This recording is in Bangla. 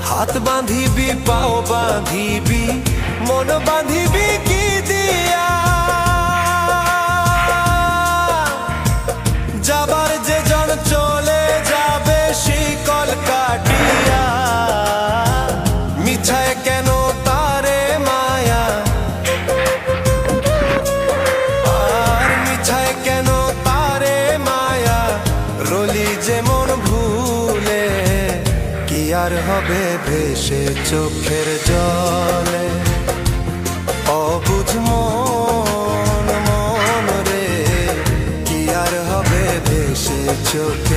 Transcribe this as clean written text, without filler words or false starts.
হাত বাঁধিবি পাও বাঁধিবি মন বাঁধিবি কি দিয়া যাবার যে জন চলে যাবে শিকল কাটিয়া মিছায় কেন তারে মায়া আর মিছায় কেন তারে মায়া রলি যেমন ভুলে কি আর হবে ভেসে চোখের জলে অবুঝ মন রে কি আর হবে ভেসে চোখ